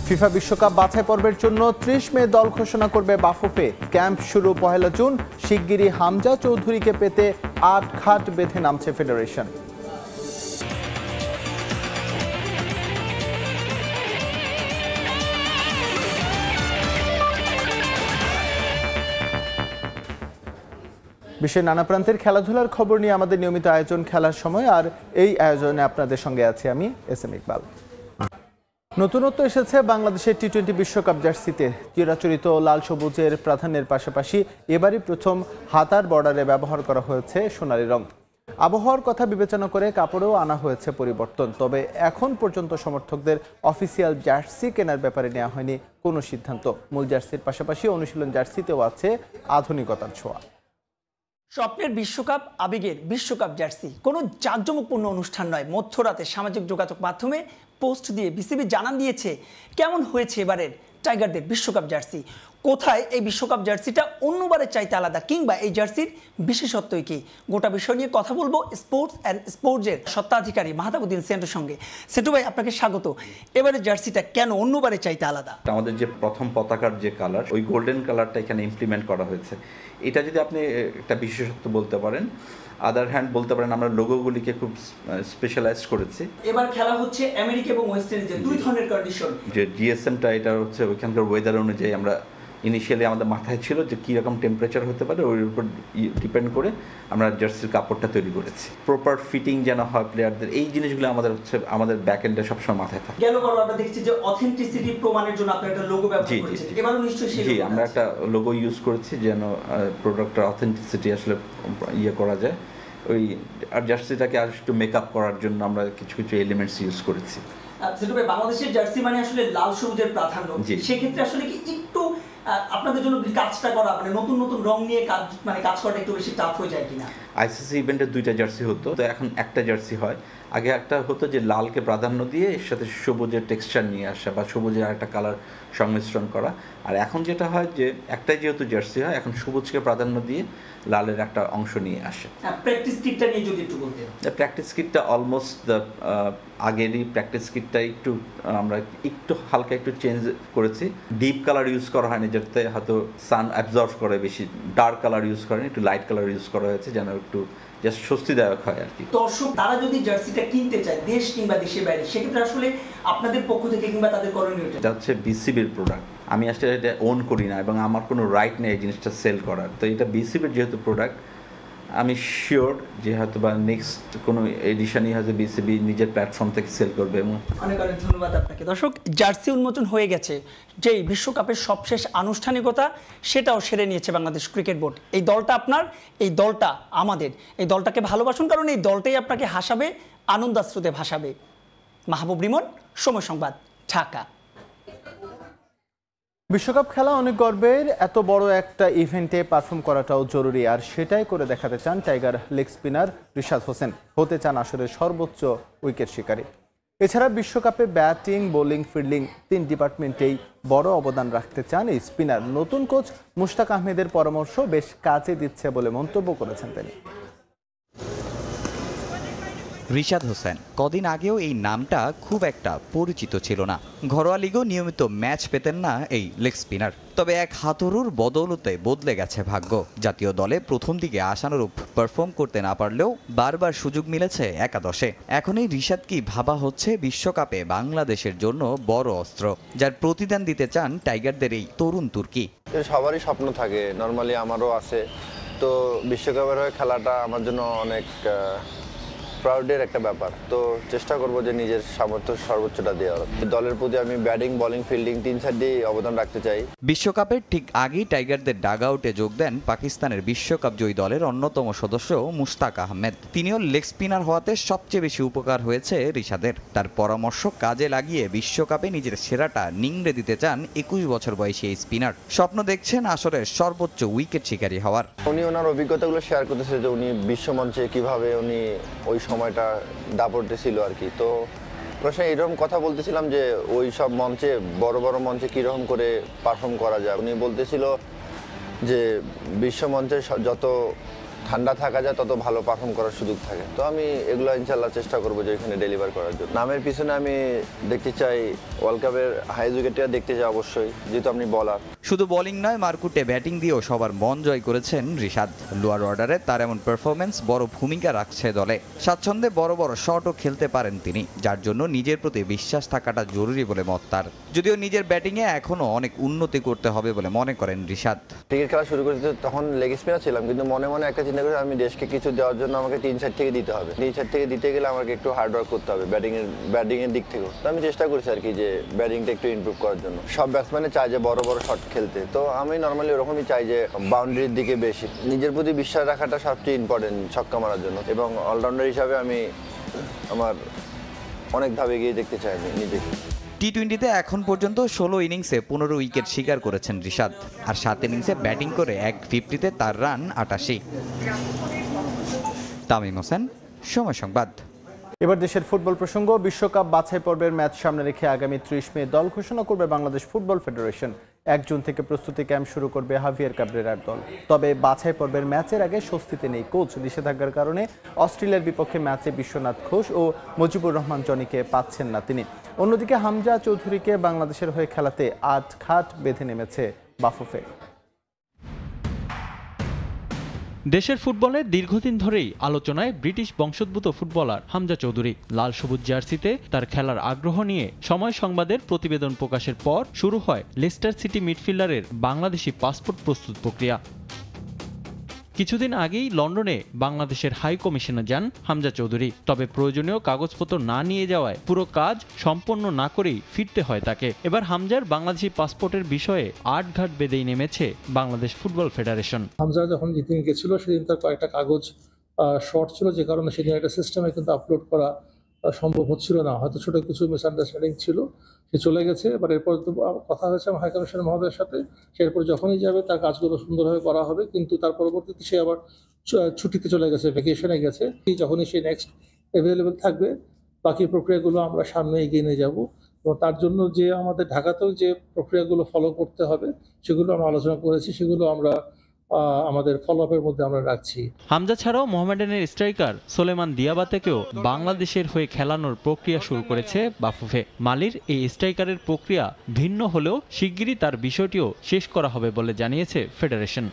FIFA বিশ্বকাপ বাছাই পর্বের জন্য ৩০ মে দল ঘোষণা করবে বাফুফে। ক্যাম্প শুরু ১ জুন। শিগগিরই হামজা চৌধুরীকে পেতে ৮ ঘাট বেঁধে নামছে ফেডারেশন। বিশ্বের নানা প্রান্তের খেলাধুলার খবর নিয়ে আমাদের নিয়মিত আয়োজন খেলার সময়, আর এই আয়োজনে আপনাদের সঙ্গে আছি আমি এস এম ইকবাল। নতুনত্ব এসেছে বাংলাদেশের টি-20 বিশ্বকাপ জার্সিতে। চিরাচরিত লাল সবুজের প্রাধান্যের পাশাপাশি এবারই প্রথম হাতার বর্ডারে ব্যবহার করা হয়েছে সোনালী রং। আবহাওয়ার কথা বিবেচনা করে কাপড়েও আনা হয়েছে পরিবর্তন। তবে এখন পর্যন্ত সমর্থকদের অফিসিয়াল জার্সি কেনার ব্যাপারে নেওয়া হয়নি কোনো সিদ্ধান্ত। মূল জার্সির পাশাপাশি অনুশীলন জার্সিতেও আছে আধুনিকতার ছোঁয়া। স্বপ্নের বিশ্বকাপ, আবেগের বিশ্বকাপ জার্সি কোনো জাঁকজমকপূর্ণ অনুষ্ঠান নয়। মধ্যরাতে সামাজিক যোগাযোগ মাধ্যমে পোস্ট দিয়ে বিসিবি জানান দিয়েছে কেমন হয়েছে এবারের টাইগারদের বিশ্বকাপ জার্সি। কোথায় এই বিশ্বকাপ জার্সিটা অন্যবারের চাইতে আলাদা, কিংবা এই জার্সির বিশেষত্বই কি, গোটা বিষয় নিয়ে কথা বলবো স্পোর্টস অ্যান্ড স্পোর্টসের স্বত্বাধিকারী মাহতাবুদ্দিন সেন্টুর সঙ্গে। সেন্টু ভাই, আপনাকে স্বাগত। এবারের জার্সিটা কেন অন্যবারের চাইতে আলাদা? আমাদের যে প্রথম পতাকার যে কালার, ওই গোল্ডেন কালারটা এখানে ইমপ্লিমেন্ট করা হয়েছে। এটা যদি আপনি একটা বিশেষত্ব বলতে পারেন। আদার হ্যান্ড বলতে পারেন আমরা লোগোগুলিকে খুব স্পেশালাইজ করেছি। এবার খেলা হচ্ছে আমেরিকা এবং ওয়েস্ট ইন্ডিজের দুই ধরনের কন্ডিশন। যে জিএসএমটা এটা হচ্ছে ওইখানকার ওয়েদার অনুযায়ী আমরা ইনিশিয়ালি আমাদের মাথায় ছিল যে কীরকম টেম্পারেচার হতে পারে, ওর উপর ডিপেন্ড করে আমরা জার্সির কাপড়টা তৈরি করেছি। প্রপার ফিটিং যেন হয় প্লেয়ারদের, এই জিনিসগুলো আমাদের হচ্ছে আমাদের ব্যাক এন্ডে সবসময় মাথায় থাকে। গেল বড় আমরা দেখছি যে অথেন্টিসিটি প্রমাণের জন্য আপনারা একটা লোগো ব্যবহার করেছেন। এবারও নিশ্চয়ই সেই জি, আমরা একটা লোগো ইউজ করেছি যেন প্রোডাক্টের অথেন্টিসিটি আসলে করা যায়। ওই আর জার্সিটাকে আর একটু মেকআপ করার জন্য আমরা কিছু কিছু এলিমেন্টস ইউজ করেছি। বাংলাদেশের জার্সি মানে আসলে লাল সবুজের প্রাধান্য, সেক্ষেত্রে আসলে কি একটু আপনাদের জন্য কাজটা করা, মানে নতুন নতুন রং নিয়ে কাজ করাটা একটু বেশি টাফ হয়ে যায় কিনা? আইসিসি ইভেন্টের 2টা জার্সি হতো, তো এখন একটা জার্সি হয়। আগে একটা হতো যে লালকে প্রাধান্য দিয়ে এর সাথে সবুজের টেক্সচার নিয়ে আসা বা সবুজের আরেকটা কালার সংমিশ্রণ করা। আর এখন যেটা হয় যে একটাই যেহেতু জার্সি হয়, এখন সবুজকে প্রাধান্য দিয়ে লালের একটা অংশ নিয়ে আসে। প্র্যাকটিস কিটটা নিয়ে যদি একটু বলতেন। প্র্যাকটিস কিটটা অলমোস্ট আগেরই প্র্যাকটিস কিটটা একটু আমরা একটু হালকা একটু চেঞ্জ করেছি। ডিপ কালার ইউজ করা হয়নি, যাতে হয়তো সান অ্যাবজর্ব করে বেশি। ডার্ক কালার ইউজ করেনি, একটু লাইট কালার ইউজ করা হয়েছে যেন একটু জাস্ট স্বস্তিদায়ক হয় আর কি। দর্শক তারা যদি জার্সিটা কিনতে চায় দেশ কিংবা দেশের বাইরে, সেক্ষেত্রে আসলে আপনাদের পক্ষ থেকে কিংবা তাদের করণীয় এটা হচ্ছে বিসিবির প্রোডাক্ট। আমি আসলে এটা ওন করি না এবং আমার কোনো রাইট নেই এই জিনিসটা সেল করার। তো এটা বিসিবির যেহেতু প্রোডাক্ট, আমি শিওর যে হয়তো বা নেক্সট কোনো এডিশনই হয়তো বিসিবি নিজের প্ল্যাটফর্ম থেকে সেল করবে। এবং অনেক অনেক ধন্যবাদ আপনাকে। দর্শক, জার্সি উন্মোচন হয়ে গেছে। যেই বিশ্বকাপের সবশেষ আনুষ্ঠানিকতা সেটাও সেরে নিয়েছে বাংলাদেশ ক্রিকেট বোর্ড। এই দলটা আপনার, এই দলটা আমাদের। এই দলটাকে ভালোবাসুন, কারণ এই দলটাই আপনাকে হাসাবে, আনন্দাশ্রুতে ভাসাবে। মাহবুব রিমন, সময় সংবাদ, ঢাকা। বিশ্বকাপ খেলা অনেক গর্বের। এত বড় একটা ইভেন্টে পারফর্ম করাটাও জরুরি, আর সেটাই করে দেখাতে চান tiger leg spinner Rishad Hossain. হতে চান আসলে সর্বোচ্চ উইকেট শিকারী। এছাড়া বিশ্বকাপে ব্যাটিং, বোলিং, ফিল্ডিং 3 ডিপার্টমেন্টেই বড় অবদান রাখতে চান এই স্পিনার। নতুন কোচ মুশতাক আহমেদের পরামর্শ বেশ কাজে দিচ্ছে বলে মন্তব্য করেছেন তিনি। রিশাদ হোসেন কদিন আগেও এই নামটা খুব একটা পরিচিত ছিল না। ঘরোয়া লিগেও নিয়মিত ম্যাচ পেতেন না এই লেগ স্পিনার। তবে এক হাতুড়ুর বদৌলতে বদলে গেছে ভাগ্য। জাতীয় দলে প্রথম দিকে আশানুরূপ পারফর্ম করতে না পারলেও বারবার সুযোগ মিলেছে একাদশে। এখনই রিশাদ কি ভাবা হচ্ছে বিশ্বকাপে বাংলাদেশের জন্য বড় অস্ত্র, যার প্রতিদান দিতে চান টাইগারদের এই তরুণ তুর্কি। সবারই স্বপ্ন থাকে, নর্মালি আমারও আছে। তো বিশ্বকাপের হয়ে খেলাটা আমার জন্য অনেক প্রাউডের একটা ব্যাপার। তো চেষ্টা করব যে নিজের সামর্থ্য সর্বোচ্চটা দেওয়ার। দলের প্রতি আমি ব্যাটিং, বোলিং, ফিল্ডিং 3 সাইডেই অবদান রাখতে চাই। বিশ্বকাপের ঠিক আগেই টাইগারদের ডাগ আউটে যোগ দেন পাকিস্তানের বিশ্বকাপ জয়ী দলের অন্যতম সদস্য মুশতাক আহমেদ। তিনিও লেগ স্পিনার হওয়াতে সবচেয়ে বেশি উপকার হয়েছে রিশাদের। তার পরামর্শ কাজে লাগিয়ে বিশ্বকাপে নিজের সেরাটা নিংড়ে দিতে চান 21 বছর বয়সী এই স্পিনার। স্বপ্ন দেখছেন আসরের সর্বোচ্চ উইকেট শিকারী হওয়ার। উনি ওনার অভিজ্ঞতাগুলো শেয়ার করতেছে যে উনি বিশ্বমঞ্চে কিভাবে উনি ওই সময়টা দাপটে ছিল আর কি। তো প্রশ্নে এরকম কথা বলতেছিলাম যে ওই সব মঞ্চে, বড় বড় মঞ্চে কীরকম করে পারফর্ম করা যায়। উনি বলতেছিল যে বিশ্বমঞ্চে যত ঠান্ডা থাকা যায় তত ভালো পারফর্ম করার সুযোগ থাকে। তো আমি এগুলো ইনশাল্লাহ চেষ্টা করবো যে এখানে ডেলিভার করার জন্য। নামের পিছনে আমি দেখতে চাই ওয়ার্ল্ড কাপের হাই উইকেটটা দেখতে চাই অবশ্যই, যেহেতু আপনি বলার। শুধু বোলিং নয়, মারকুটে ব্যাটিং দিয়েও সবার মন জয় করেছেন রিশাদ। লোয়ার অর্ডারে তার এমন পারফরমেন্স বড় ভূমিকা রাখছে দলে। স্বাচ্ছন্দ্যে বড় বড় শটও খেলতে পারেন তিনি, যার জন্য নিজের প্রতি বিশ্বাস থাকাটা জরুরি বলে মত তার। যদিও নিজের ব্যাটিংয়ে এখনও অনেক উন্নতি করতে হবে বলে মনে করেন রিশাদ। ক্রিকেট খেলা শুরু করতে তখন লেগ স্পিনার ছিলাম, কিন্তু মনে মনে একটা চিন্তা করে আমি দেশকে কিছু দেওয়ার জন্য আমাকে 3 সাইড থেকে দিতে হবে। 3 সাইড থেকে দিতে গেলে আমাকে একটু হার্ড ওয়ার্ক করতে হবে ব্যাটিংয়ের দিক থেকেও। তো আমি চেষ্টা করছি আর কি যে ব্যাটিংটা একটু ইমপ্রুভ করার জন্য। সব ব্যাটসম্যানে চায় যে বড় বড় শট খেলতে, তো আমি নর্মালি ওরকমই চাই যে বাউন্ডারির দিকে বেশি। নিজের প্রতি বিশ্বাস রাখাটা সবচেয়ে ইম্পর্টেন্ট ছক্কা মারার জন্য, এবং অলরাউন্ডার হিসাবে আমি আমার অনেক ধাপ এগিয়ে দেখতে চাই আমি নিজেকে। টি-20তে এখন পর্যন্ত 16 ইনিংসে 15 উইকেট শিকার করেছেন রিশাদ, আর 7 ইনিংসে ব্যাটিং করে 150-তে তার রান 88। তামিম হোসেন, সময় সংবাদ। এবার দেশের ফুটবল প্রসঙ্গ। বিশ্বকাপ বাছাই পর্বের ম্যাচ সামনে রেখে আগামী 30 মে দল ঘোষণা করবে বাংলাদেশ ফুটবল ফেডারেশন। 1 জুন থেকে প্রস্তুতি ক্যাম্প শুরু করবে হাভিয়ার কাবরেরার দল। তবে বাছাই পর্বের ম্যাচের আগে স্বস্তিতে নেই কোচ। নিষেধাজ্ঞার কারণে অস্ট্রেলিয়ার বিপক্ষে ম্যাচে বিশ্বনাথ ঘোষ ও মুজিবুর রহমান জনিকে পাচ্ছেন না তিনি। অন্যদিকে হামজা চৌধুরীকে বাংলাদেশের হয়ে খেলাতে আটঘাট বেঁধে নেমেছে বাফুফে। দেশের ফুটবলে দীর্ঘদিন ধরেই আলোচনায় ব্রিটিশ বংশোদ্ভূত ফুটবলার হামজা চৌধুরী। লাল সবুজ জার্সিতে তার খেলার আগ্রহ নিয়ে সময় সংবাদের প্রতিবেদন প্রকাশের পর শুরু হয় লেস্টার সিটি মিডফিল্ডারের বাংলাদেশি পাসপোর্ট প্রস্তুত প্রক্রিয়া। কিছুদিন আগেই লন্ডনে বাংলাদেশের হাই কমিশনে যান হামজা চৌধুরী। তবে প্রয়োজনীয় কাগজপত্র না নিয়ে যাওয়ায় পুরো কাজ সম্পন্ন না করেই ফিরতে হয় তাকে। এবার হামজার বাংলাদেশি পাসপোর্টের বিষয়ে আটঘাট বেঁধেই নেমেছে বাংলাদেশ ফুটবল ফেডারেশন। হামজা যখন যেদিন গেছিল সেদিন তার কয়েকটা কাগজ শর্ট ছিল, যে কারণে সেদিন একটা সিস্টেমে কিন্তু আপলোড করা সম্ভব হচ্ছিল না। হয়তো ছোট কিছু মিসআন্ডারস্ট্যান্ডিং ছিল, সে চলে গেছে। এবার এরপর কথা হয়েছে হাই কমিশনার মহোদয়ের সাথে, এরপর যখনই যাবে তার কাজগুলো সুন্দরভাবে করা হবে। কিন্তু তার পরবর্তীতে সে আবার ছুটিতে চলে গেছে, ভ্যাকেশনে গেছে। যখনই সে নেক্সট অ্যাভেলেবেল থাকবে বাকি প্রক্রিয়াগুলো আমরা সামনে এগিয়ে নিয়ে যাব, এবং তার জন্য যে আমাদের ঢাকাতেও যে প্রক্রিয়াগুলো ফলো করতে হবে সেগুলো আমরা আলোচনা করেছি, সেগুলো আমরা আমাদের ফলো আপের মধ্যে আমরা রাখছি। হামজা ছাড়াও মোহামেডানের স্ট্রাইকার সোলেমান দিয়াবাতেকেও বাংলাদেশের হয়ে খেলানোর প্রক্রিয়া শুরু করেছে বাফুফে। মালির এই স্ট্রাইকারের প্রক্রিয়া ভিন্ন হলেও শিগগিরই তার বিষয়টিও শেষ করা হবে বলে জানিয়েছে ফেডারেশন।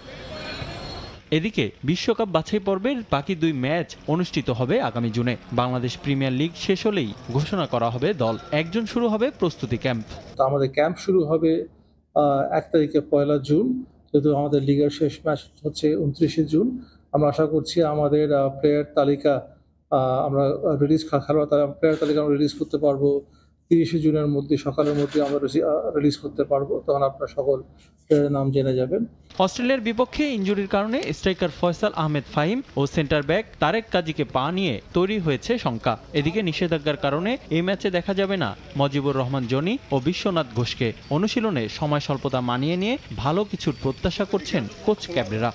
এদিকে বিশ্বকাপ বাছাই পর্বের বাকি 2 ম্যাচ অনুষ্ঠিত হবে আগামী জুনে। বাংলাদেশ প্রিমিয়ার লিগ শেষ হলেই ঘোষণা করা হবে দল। 1 জুন শুরু হবে প্রস্তুতি ক্যাম্প। আমাদের ক্যাম্প শুরু হবে 1 তারিখে 1 জুন, যেহেতু আমাদের লিগের শেষ ম্যাচ হচ্ছে 29 জুন। আমরা আশা করছি আমাদের প্লেয়ার তালিকা আমরা প্লেয়ার তালিকা আমরা রিলিজ করতে পারবো 30 জুনের মধ্যে, সকালের মধ্যে আমরা রিলিজ করতে পারবো। তখন আপনারা সকল প্লেয়ারের নাম জেনে যাবেন। অস্ট্রেলিয়ার বিপক্ষে ইনজুরির কারণে স্ট্রাইকার ফয়সাল আহমেদ ফাহিম ও সেন্টার ব্যাক তারেক কাজীকে পা নিয়ে তৈরি হয়েছে শঙ্কা। এদিকে নিষেধাজ্ঞার কারণে এই ম্যাচে দেখা যাবে না মুজিবুর রহমান জনি ও বিশ্বনাথ ঘোষকে। অনুশীলনে সময় স্বল্পতা মানিয়ে নিয়ে ভালো কিছুর প্রত্যাশা করছেন কোচ ক্যাবরেরা।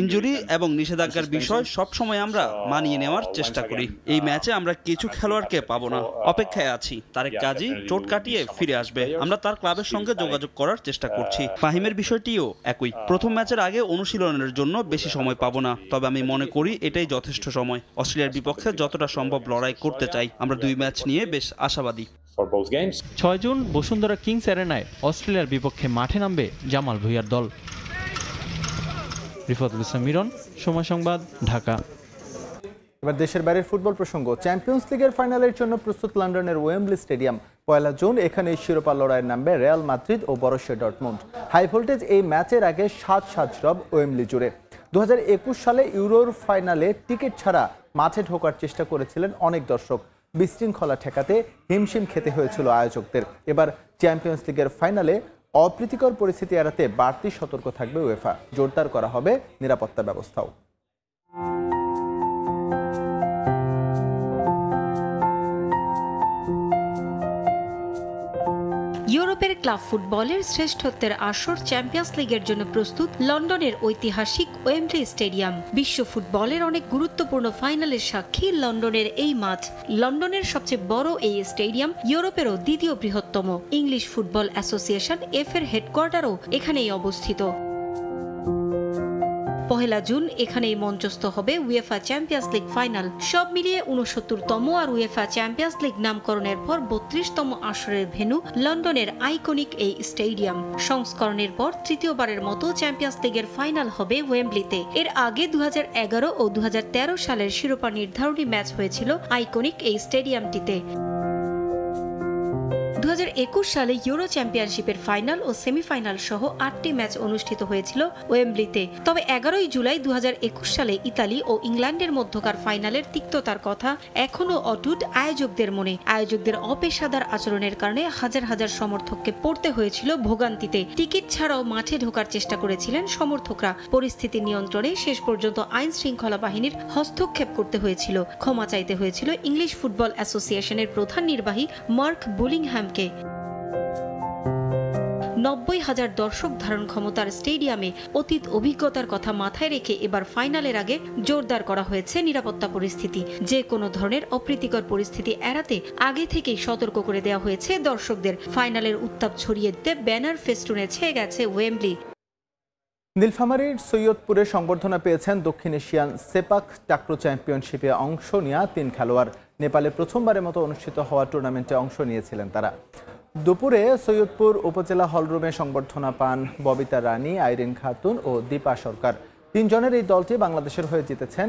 ইনজুরি এবং নিষেধাজ্ঞার বিষয় সব সময় আমরা মানিয়ে নেওয়ার চেষ্টা করি। এই ম্যাচে আমরা কিছু খেলোয়াড়কে পাবো না, অপেক্ষায় আছি। তারেক কাজী চোট কাটিয়ে ফিরে আসবে, আমরা তার ক্লাবের সঙ্গে যোগাযোগ করার চেষ্টা করছি। ফাহিমের বিষয়টিও একই। প্রথম ম্যাচের আগে অনুশীলনের জন্য বেশি সময় পাবো না, তবে আমি মনে করি এটাই যথেষ্ট সময়। অস্ট্রেলিয়ার বিপক্ষে যতটা সম্ভব লড়াই করতে চাই। আমরা 2 ম্যাচ নিয়ে বেশ আশাবাদী। 6 জুন বসুন্ধরা কিংস অ্যারেনায় অস্ট্রেলিয়ার বিপক্ষে মাঠে নামবে জামাল ভুঁইয়ার দল। রিফাতুল ইসলাম মিরন, সময় সংবাদ, ঢাকা। এবার দেশের বাইরের ফুটবল প্রসঙ্গ। চ্যাম্পিয়ন্স লিগের ফাইনালের জন্য প্রস্তুত লন্ডনের ওয়েম্বলি স্টেডিয়াম। 1 জুন এখানে শিরোপা লড়াইয়ের নামবে রিয়াল মাদ্রিদ ও বরুসিয়া ডর্টমুন্ড। হাই ভোল্টেজ এই ম্যাচের আগে সাজ রব ওয়েম্বলি জুড়ে। 2021 সালে ইউরোর ফাইনালে টিকিট ছাড়া মাঠে ঢোকার চেষ্টা করেছিলেন অনেক দর্শক। বিশৃঙ্খলা ঠেকাতে হিমশিম খেতে হয়েছিল আয়োজকদের। এবার চ্যাম্পিয়ন্স লিগের ফাইনালে অপ্রীতিকর পরিস্থিতি এড়াতে বাড়তি সতর্ক থাকবে উয়েফা। জোরদার করা হবে নিরাপত্তা ব্যবস্থাও। ইউরোপের ক্লাব ফুটবলের শ্রেষ্ঠত্বের আসর চ্যাম্পিয়ন্স লিগের জন্য প্রস্তুত লন্ডনের ঐতিহাসিক ওয়েম্বলি স্টেডিয়াম। বিশ্ব ফুটবলের অনেক গুরুত্বপূর্ণ ফাইনালের সাক্ষী লন্ডনের এই মাঠ। লন্ডনের সবচেয়ে বড় এই স্টেডিয়াম ইউরোপেরও দ্বিতীয় বৃহত্তম। ইংলিশ ফুটবল অ্যাসোসিয়েশন এর হেডকোয়ার্টারও এখানেই অবস্থিত। 1 জুন এখানেই মঞ্চস্থ হবে উয়েফা চ্যাম্পিয়ন্স লিগ ফাইনাল। সব মিলিয়ে 69তম আর উয়েফা চ্যাম্পিয়ন্স লিগ নামকরণের পর 32তম আসরের ভেন্যু লন্ডনের আইকনিক এই স্টেডিয়াম। সংস্করণের পর তৃতীয়বারের মতো চ্যাম্পিয়ন্স লিগের ফাইনাল হবে ওয়েম্বলিতে। এর আগে 2011 ও 2013 সালের শিরোপা নির্ধারণী ম্যাচ হয়েছিল আইকনিক এই স্টেডিয়ামটিতে। 2021 সালে ইউরো চ্যাম্পিয়নশিপের ফাইনাল ও সেমিফাইনাল সহ 8টি ম্যাচ অনুষ্ঠিত হয়েছিল ওয়েম্বলিতে। তবে 11 জুলাই 2021 সালে ইতালি ও ইংল্যান্ডের মধ্যকার ফাইনালের তিক্ততার কথা এখনও অটুট আয়োজকদের মনে। আয়োজকদের অপেশাদার আচরণের কারণে হাজার হাজার সমর্থককে পড়তে হয়েছিল ভোগান্তিতে। টিকিট ছাড়াও মাঠে ঢোকার চেষ্টা করেছিলেন সমর্থকরা। পরিস্থিতি নিয়ন্ত্রণে শেষ পর্যন্ত আইন শৃঙ্খলা বাহিনীর হস্তক্ষেপ করতে হয়েছিল। ক্ষমা চাইতে হয়েছিল ইংলিশ ফুটবল অ্যাসোসিয়েশনের প্রধান নির্বাহী মার্ক বুলিংহ্যাম। 90,000 দর্শক ধারণ ক্ষমতার স্টেডিয়ামে অতীত অভিজ্ঞতার কথা মাথায় রেখে এবার ফাইনালের আগে জোরদার করা হয়েছে নিরাপত্তা পরিস্থিতি। যে কোনো ধরনের অপ্রীতিকর পরিস্থিতি এড়াতে আগে থেকেই সতর্ক করে দেওয়া হয়েছে দর্শকদের। ফাইনালের উত্তাপ ছড়িয়ে দিতে ব্যানার ফেস্টুনে ছেয়ে গেছে ওয়েম্বলি। নীলফামারীর সৈয়দপুরে সংবর্ধনা পেয়েছেন দক্ষিণ এশিয়ান সেপাক টাকরো চ্যাম্পিয়নশিপে অংশ নেওয়া 3 খেলোয়াড়। নেপালে প্রথমবারের মতো অনুষ্ঠিত হওয়া টুর্নামেন্টে অংশ নিয়েছিলেন তারা। দুপুরে সৈয়দপুর উপজেলা হলরুমে সংবর্ধনা পান ববিতা রানী, আইরিন খাতুন ও দীপা সরকার। 3 জনের এই দলটি বাংলাদেশের হয়ে জিতেছেন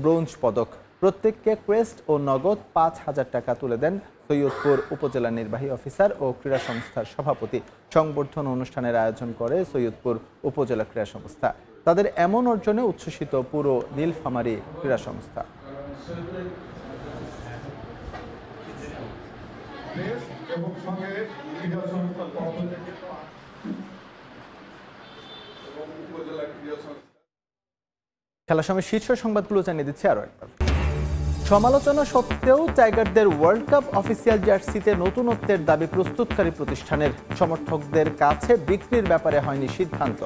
ব্রোঞ্জ পদক। প্রত্যেককে ক্রেস্ট ও নগদ 5,000 টাকা তুলে দেন সৈয়দপুর উপজেলা নির্বাহী অফিসার ও ক্রীড়া সংস্থার সভাপতি। সংবর্ধনা অনুষ্ঠানের আয়োজন করে সৈয়দপুর উপজেলা ক্রীড়া সংস্থা। তাদের এমন অর্জনে উচ্ছ্বসিত পুরো নীলফামারী ক্রীড়া সংস্থা। খেলার সময় শীর্ষ সংবাদগুলো জানিয়ে দিচ্ছে আরো একবার। সমালোচনা সত্ত্বেও টাইগারদের ওয়ার্ল্ড কাপ অফিসিয়াল জার্সিতে নতুনত্বের দাবি প্রস্তুতকারী প্রতিষ্ঠানের। সমর্থকদের কাছে বিক্রির ব্যাপারে হয়নি সিদ্ধান্ত।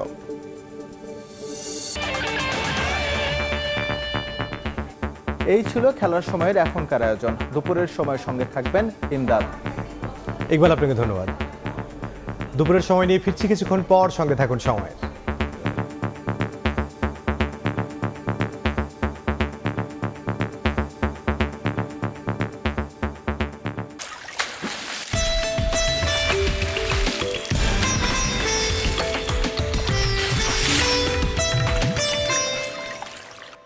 এই ছিল খেলার সময়ের এখনকার আয়োজন। দুপুরের সময় সঙ্গে থাকবেন ইমদাদ। ইকবাল, আপনাকে ধন্যবাদ। দুপুরের সময় নিয়ে ফিরছি কিছুক্ষণ পর, সঙ্গে থাকুন সময়।